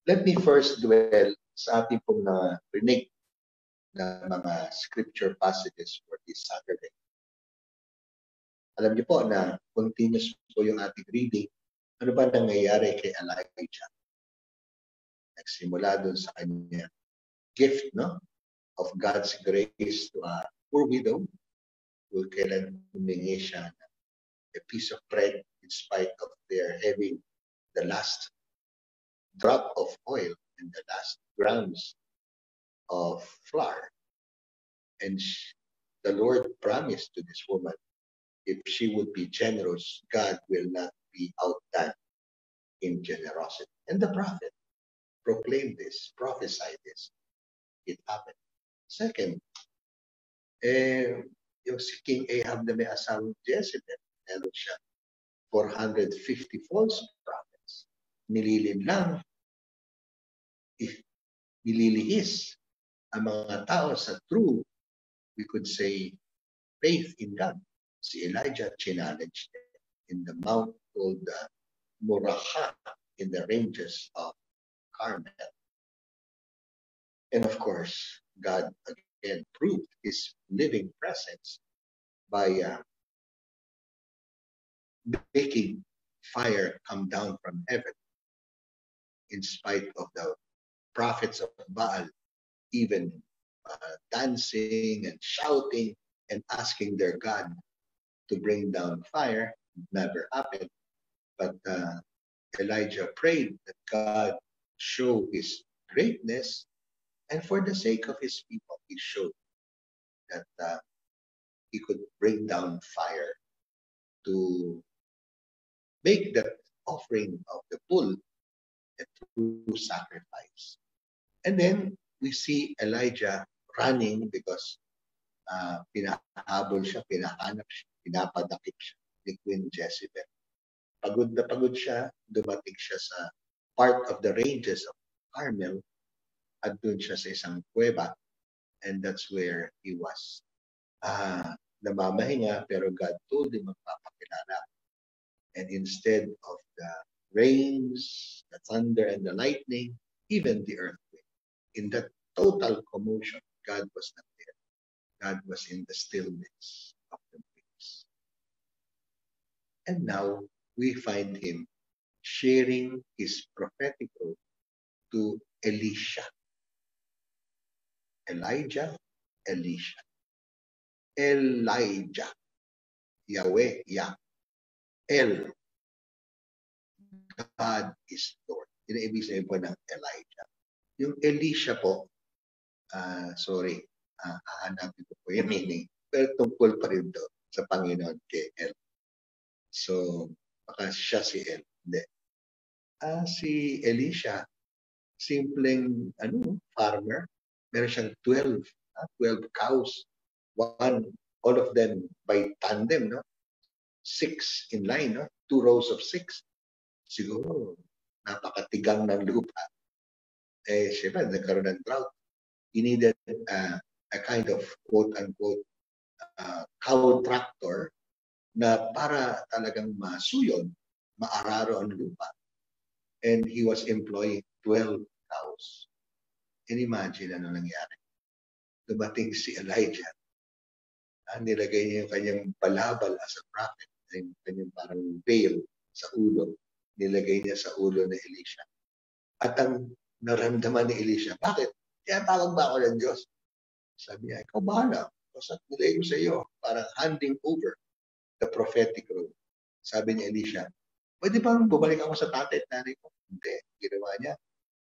Let me first dwell sa ating pong rinig na mga scripture passages for this Saturday. Alam niyo po na continuous po yung ating reading. Ano ba nangyayari kay Elijah? Nagsimula doon sa kanya gift, no, of God's grace to a poor widow who kailan humingi siya ng a piece of bread in spite of their having the last drop of oil and the last grams of flour. And the Lord promised to this woman, if she would be generous, God will not be outdone in generosity. And the prophet proclaimed this, prophesied this. It happened. Second, yung si King Ahab na may asawang Jezebel, meron siya 450 false prophets. Nililin lang, nililihis ang mga tao sa true, we could say, faith in God. Si Elijah challenged in the mount called Muraha in the ranges of Carmel. And of course, God again proved his living presence by making fire come down from heaven in spite of the prophets of Baal even dancing and shouting and asking their God to bring down fire. Never happened. But Elijah prayed that God show his greatness, and for the sake of his people, he showed that he could bring down fire to make the offering of the bull a true sacrifice. And then we see Elijah running because pinahabol siya, pinahanap siya, pinapadakip siya ni Queen Jezebel. Pagod na pagod siya, dumating siya sa part of the ranges of Carmel at doon siya sa isang kuweba, and that's where he was. Namamahinga, pero God told him magpapakilala. And instead of the rains, the thunder, and the lightning, even the earthquake, in that total commotion, God was not there. God was in the stillness of the waves. And now we find him sharing his prophetic role to Elisha. Elijah, Elisha. Elijah. Yahweh, Yah. El. God is Lord. Yun ang ibig sabihin po ng Elijah. Yung Elisha po, sorry, hahanapin ko po yung meaning. Pero tungkol pa rin doon sa Panginoon kay El. So, baka siya si El. Hindi. Si Elisha, simpleng farmer. Meron siyang 12 cows. All of them by tandem, no? 6 in line, no? 2 rows of 6. Siguro, napakatigang ng lupa. Siyempre, nagkaroon ng drought. He needed a kind of quote-unquote cow tractor na para talagang masuyod, maararo ang lupa. And he was employing 12 cows. And imagine ano nangyari. Dumating si Elijah. Nilagay niya yung kanyang balabal as a prophet, yung kanyang parang veil sa ulo. Nilagay niya sa ulo ni Elisha. At ang naramdaman ni Elisha, bakit? Kaya tawag ba ako ng Diyos? Sabi niya, ikaw bahala. Basta nilagay ko sa iyo, parang handing over the prophetic role. Sabi ni Elisha, pwede bang bumalik ako sa tatay at nanay ko? Hindi. Ginawa niya,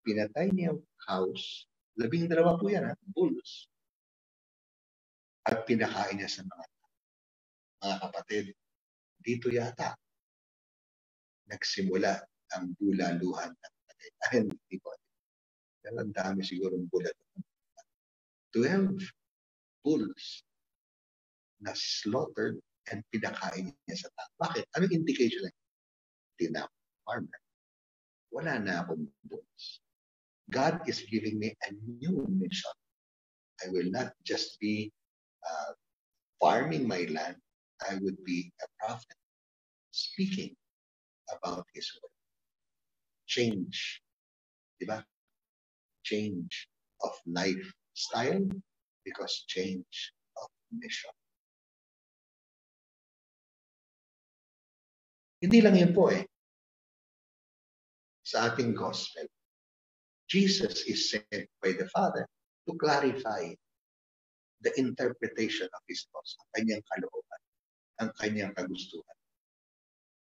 pinatay niya yung cows. 12 po yan, bulls. At pinakain niya sa mga kapatid. Dito yata nagsimula ang bulaluhan ng Tagaytay. Hindi ko. Ang dami sigurong bulat. 12 bulls na slaughtered and pinakain niya sa tao. Bakit? Anong indication na? Hindi na farmer. Wala na akong bulls. God is giving me a new mission. I will not just be farming my land. I would be a prophet speaking about his word. Change Di ba? Change of lifestyle because change of mission. Hindi lang yun po eh. Sa ating gospel, Jesus is sent by the Father to clarify the interpretation of His laws, ang kanyang kalooban, ang kanyang kagustuhan.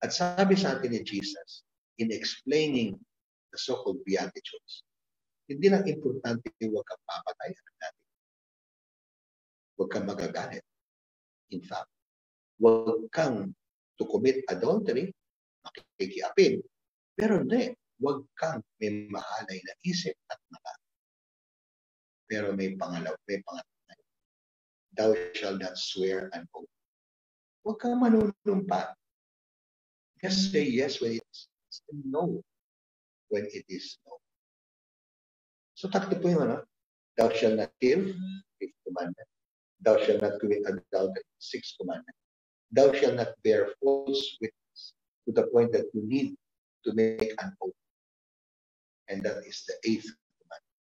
At sabi sa atin ni Jesus, in explaining the so-called Beatitudes, hindi lang importante huwag kang papatay natin. Huwag kang magagalit. In fact, huwag kang to commit adultery, makikiapin. Pero hindi, huwag kang may mahalay na isip at mata. Pero may pangalaw, may pangatay. Thou shalt not swear an oath. Huwag kang manunumpa. Just say yes when it is no. When it is no. So tatlo po yung ano. Thou shalt not kill, 5th commandment. Thou shalt not commit adultery, 6th commandment. Thou shalt not bear false witness to the point that you need to make an oath. And that is the 8th commandment.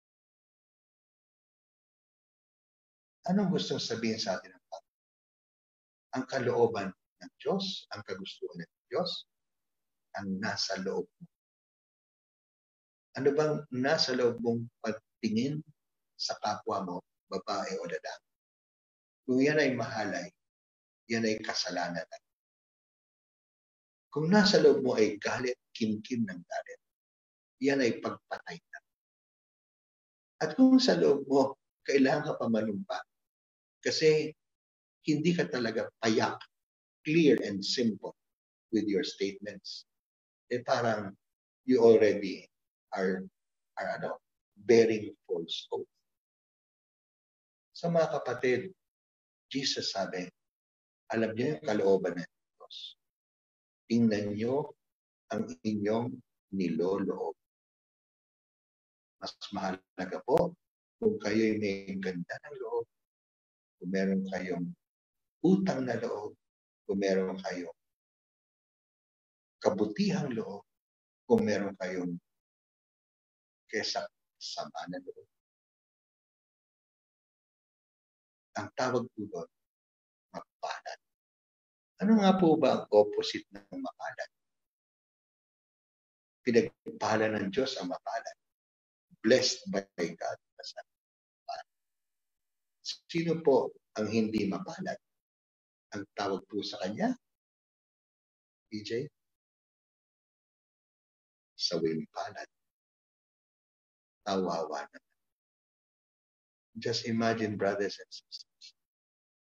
Anong gustong sabihin sa atin ng Panginoon? Ang kalooban ng Diyos, ang kagustuhan ng Diyos, ang nasa loob mo. Ano bang nasa loob mong pagtingin sa kapwa mo, babae o lalaki? Kung yan ay mahalay, yan ay kasalanan. Kung nasa loob mo ay galit, kimkim ng galit, yan ay pagpatay na. At kung sa loob mo, kailangan ka pa manumpa. Kasi hindi ka talaga payak, clear and simple with your statements. Eh parang you already are bearing false oath. So mga kapatid, Jesus sabi, alam niyo yung kalooban ng Diyos. Tingnan niyo ang inyong niloloob. Mas mahalaga po kung kayo'y may ganda ng loob, kung meron kayong utang na loob, kung meron kayong kabutihang loob, kung meron kayong kesa sama na loob. Ang tawag po doon, mapalad. Ano nga po ba ang opposite ng mapalad? Pinagpala ng Diyos ang mapalad. Blessed by God. Sino po ang hindi mapalad? Ang tawag po sa kanya, PJ? Sawing palad. Tawawa naman. Just imagine, brothers and sisters,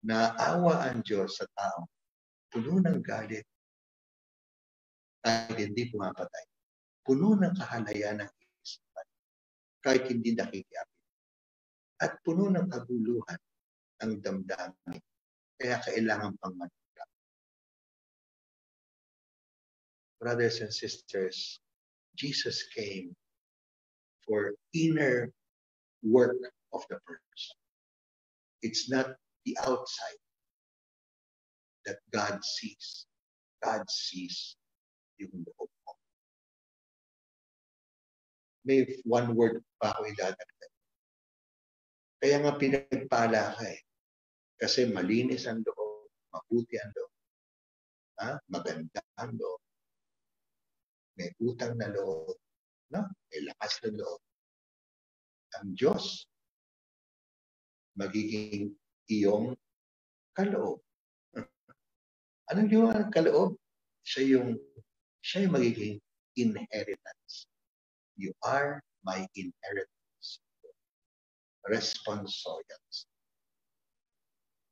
naawa ang Diyos sa tao, puno ng galit, kahit hindi pumapatay, puno ng kahalayan ng isipan, kahit hindi nakikiapin, at puno ng kaguluhan ang damdamin, kaya kailangan pang manula. Brothers and sisters, Jesus came for inner work of the person. It's not the outside that God sees. God sees yung loob mo. May one word pa ako idadagdag. Kaya nga pinagpala ka eh. Kasi malinis ang loob, mabuti ang loob, maganda ang loob, may utang na loob, may lakas na loob. Ang Diyos, magiging iyong kaloob. Anong yung kaloob? Siya yung magiging inheritance. You are my inheritance. Responsorials.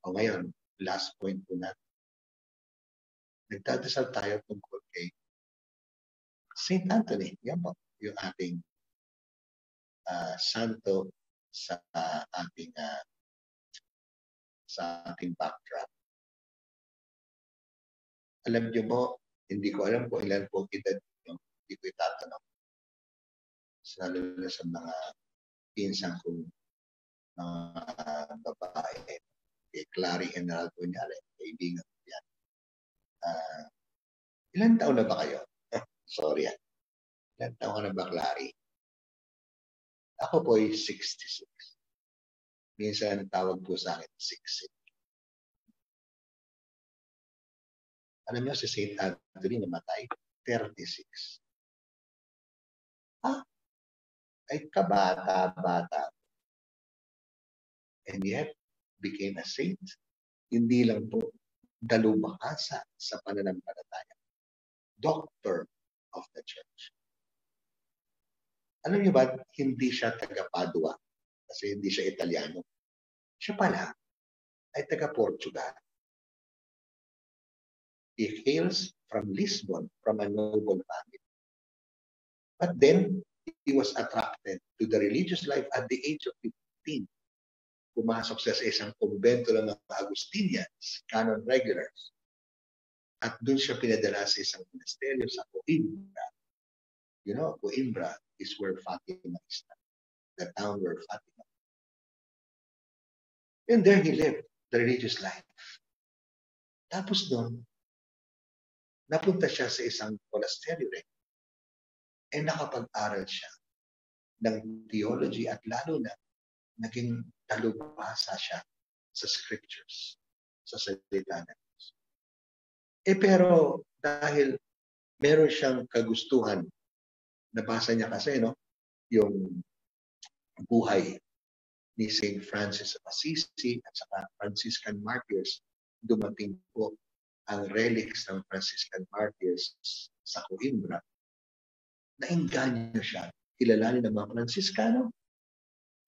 O ngayon, last point po natin. Nagdadasal tayo tungkol kay St. Anthony. Yan po, yung ating santo sa ating backdrop. Alam niyo mo, hindi ko alam kung ilan po edad nyo, hindi ko itatanong. Lalo na sa mga pinsang kong mga babae. Kay Clary Enaldo niya, kaibigan ko yan. Ilan taon na ba kayo? Sorry. Ilan taon ka na ba, Clary? Ako po ay 66. Minsan tawag po sa akin 66. Alam niyo si St. Anthony namatay 36. Ay kabata-bata. And yet, became a saint. Hindi lang po dalubhasa sa pananampalataya. Doctor of the church. Alam niyo ba, hindi siya taga-Padua kasi hindi siya Italiano. Siya pala ay taga-Portugal. He hails from Lisbon, from a noble family. But then, he was attracted to the religious life at the age of 15. Pumasok siya sa isang kumbento ng mga Agustinians, canon regulars. At doon siya pinadala sa isang monasteryo sa Coimbra. You know, Coimbra is where Fatima is now, the town where Fatima. And there he lived the religious life. Tapos doon, napunta siya sa isang monasteryo rin. And nakapag-aral siya ng theology at lalo na naging talubhasa siya sa scriptures, sa salita ng Diyos. Pero dahil meron siyang kagustuhan, nabasa niya kasi yung buhay ni St. Francis of Assisi at saka Franciscan Martyrs, dumating po ang relics ng Franciscan Martyrs sa Coimbra. Nainganyo siya, kilalanin ng mga Franciscano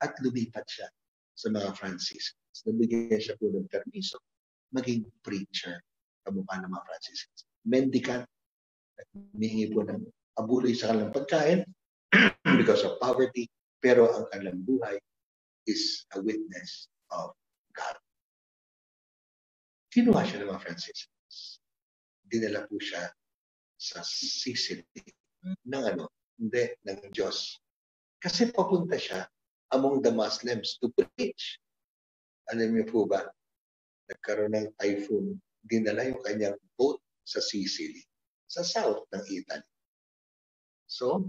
at lumipat siya sa mga Franciscans. Nabigyan siya po ng permiso maging preacher kamukha ng mga Franciscans. Mendicant, humihingi po ng abuloy sa kanilang pagkain because of poverty, pero ang kanilang buhay is a witness of God. Kinuha siya ng mga Franciscans. Dinala po siya sa Sicily ng Diyos. Kasi papunta siya among the Muslims to preach. Alam niyo po ba, nagkaroon ng typhoon, dinala yung kanyang boat sa Sicily, sa south ng Italy. So,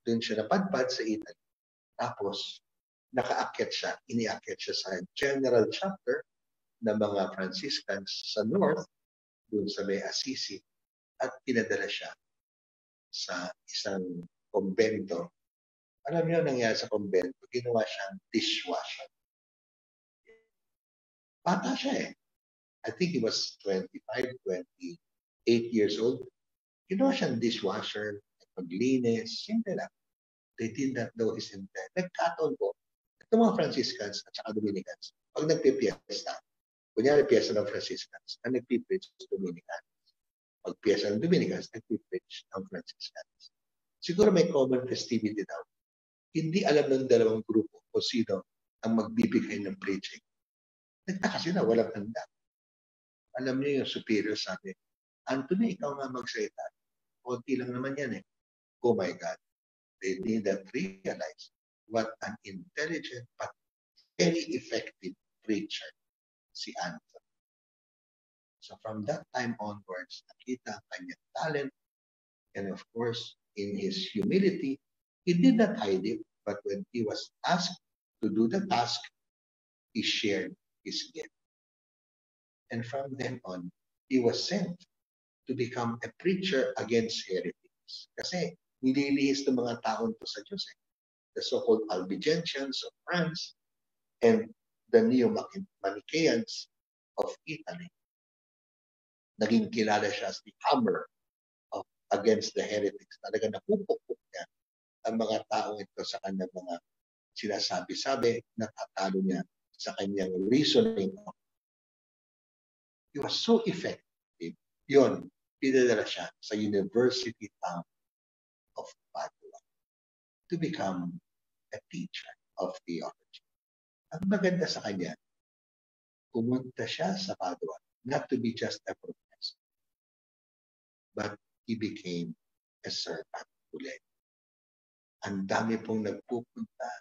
doon siya napadpad sa Italy. Tapos, iniakyat siya sa general chapter ng mga Franciscans sa north, doon sa may Assisi, at pinadala siya sa isang kumbento. Alam niyo, nangyari sa kumbento, ginawa siyang dishwasher. Bata siya I think he was 25, 28 years old. Ginawa siyang dishwasher, paglinis, simple lang. They did not know his intent. Nagkataon po, itong mga Franciscans at saka Dominicans, pag nagpipiesta, kunyari piyesta ng Franciscans, ang nagpipreach Dominicans. Pag piyesta ng Dominicans, nagpipreach ng Franciscans. Siguro may common festivity daw. Hindi alam ng dalawang grupo kung sino ang magbibigay ng preaching. Nagtaka sila, walang handa. Alam niyo yung superior sabi, Anthony, ikaw nga magsalita. Kunti lang naman yan Oh my God. They did not realize what an intelligent but very effective preacher si Anthony. So from that time onwards, nakita ang kanyang talent. And of course, in his humility, he did not hide it. But when he was asked to do the task, he shared his gift. And from then on, he was sent to become a preacher against heretics. Kasi nililihis ng mga taon to sa Diyos. The so-called Albigensians of France and the Neo-Manichaeans of Italy. Naging kilala siya as the hammer against the heretics. Talaga napupukpuk niya ang mga taong ito sa kanyang mga sinasabi-sabi, natatalo niya sa kanyang reasoning. He was so effective. Yun, pinadala siya sa university town of Padua to become a teacher of theology. Ang maganda sa kanya, pumunta siya sa Padua not to be just a professor, but he became a servant ulit. Ang dami pong nagpupunta.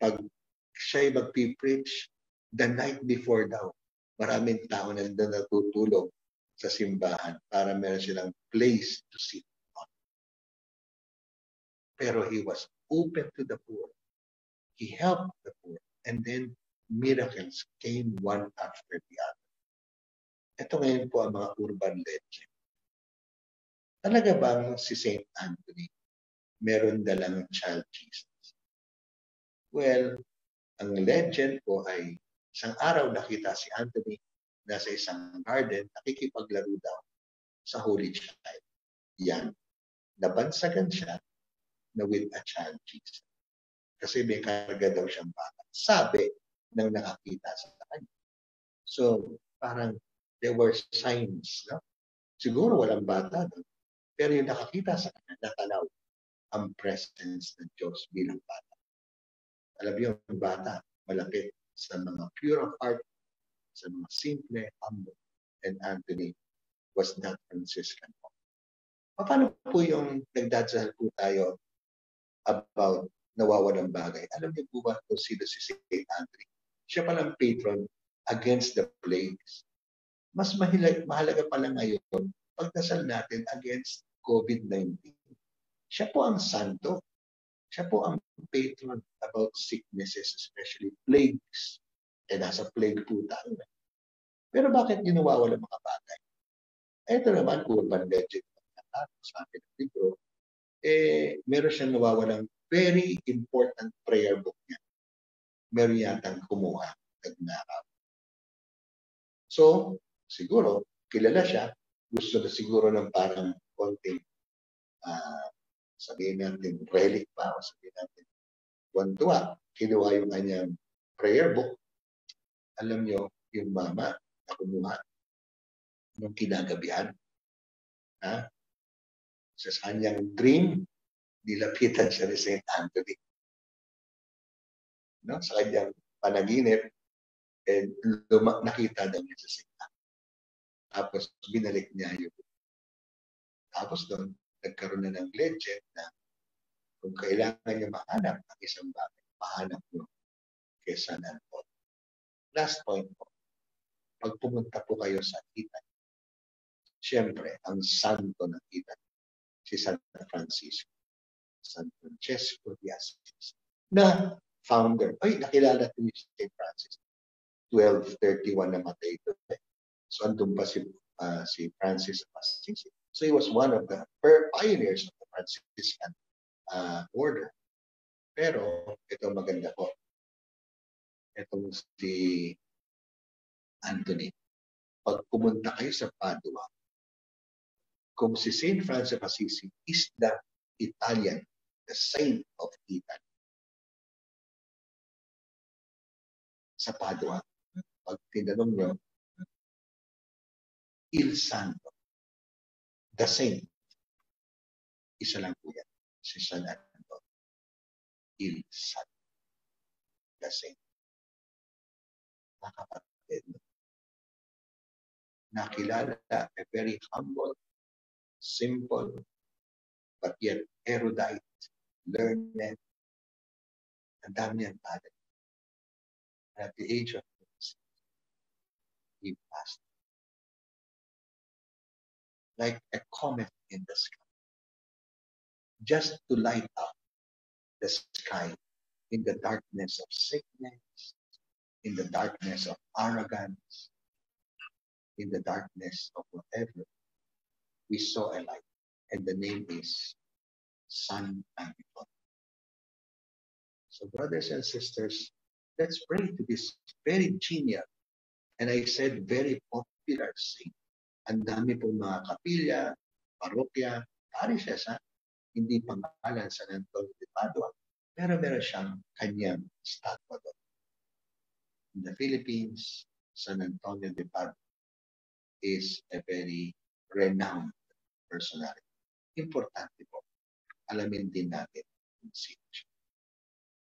Pag siya'y magpipreach, the night before daw, maraming tao na natutulog sa simbahan para meron silang place to sit on. Pero he was open to the poor. He helped the poor. And then miracles came one after the other. Ito ngayon po ang mga urban legend. Talaga bang si St. Anthony meron dalang child Jesus? Well, ang legend po ay isang araw nakita si Anthony nasa isang garden, nakikipaglaro daw sa Holy Child. Yan. Nabansagan siya na with a child Jesus. Kasi may karga daw siyang bata. Sabi ng nakakita sa kanya. So, parang there were signs. No? Siguro walang bata. No? Pero yung nakakita sa kanya, natanaw ang presence ng Diyos bilang bata. Alam niyo, yung bata, malapit sa mga pure of heart, sa mga simple, humble. And Anthony was not Franciscan. Paano po yung nagdadasal po tayo about nawawalang bagay? Alam niyo po ba kung sino si St. Anthony? Siya palang patron against the plagues. Mas mahalaga pala ngayon pagdasal natin against COVID-19. Siya po ang santo. Siya po ang patron about sicknesses, especially plagues. Eh, nasa plague po tayo. Pero bakit ginawawala mga bagay? Ito naman, urban legend. Sa akin ng libro, meron siyang nawawalang very important prayer book niya. Meron yatang kumuha, nagnakaw. So, siguro, kilala siya, gusto na siguro ng parang konting, sabihin natin, relic pa, o sabihin natin, tuwan-tuwa, kinuha yung kanyang prayer book. Alam nyo, yung mama na kumuha nung kinagabihan, sa kanyang dream, nilapitan siya ni St. Anthony. No? Sa kanyang panaginip, and nakita daw niya sa St. Anthony. Tapos, binalik niya yung. Tapos doon, nagkaroon na ng legend na kung kailangan niya mahanap ang isang bagay, mahanap niyo kay San Antonio. Last point po, pag pumunta po kayo sa Italy, siyempre, ang santo ng Italy, si San Francisco. San Francesco de Assisi, na founder. Ay, nakilala ito ni St. Francis. 1231 namatay ito. So, andun pa si Francis of Assisi. So, he was one of the pioneers of the Franciscan order. Pero, ito maganda po. Itong si Anthony. Pag pumunta kayo sa Padua, kung si St. Francis of Assisi is the Italian, the saint of Italy. Sa Padua, pag tinanong nyo, Il Santo, the saint, isa lang po yan, si San Antonio. Il Santo, the saint. Mga kapatid, nakilala, a very humble, simple, but yet erudite, learned, ang dami niyang talent. At the age of 6, he passed. Like a comet in the sky. Just to light up the sky in the darkness of sickness, in the darkness of arrogance, in the darkness of whatever, we saw a light. And the name is San Antonio. So brothers and sisters, let's pray to this very genial, and I said very popular saint. Ang dami pong mga kapilya, parokya, parishes, hindi pangalan San Antonio de Padua, pero meron siyang kanyang statwa doon. In the Philippines, San Antonio de Padua is a very renowned personality. Importante po, alamin din natin kung sino siya.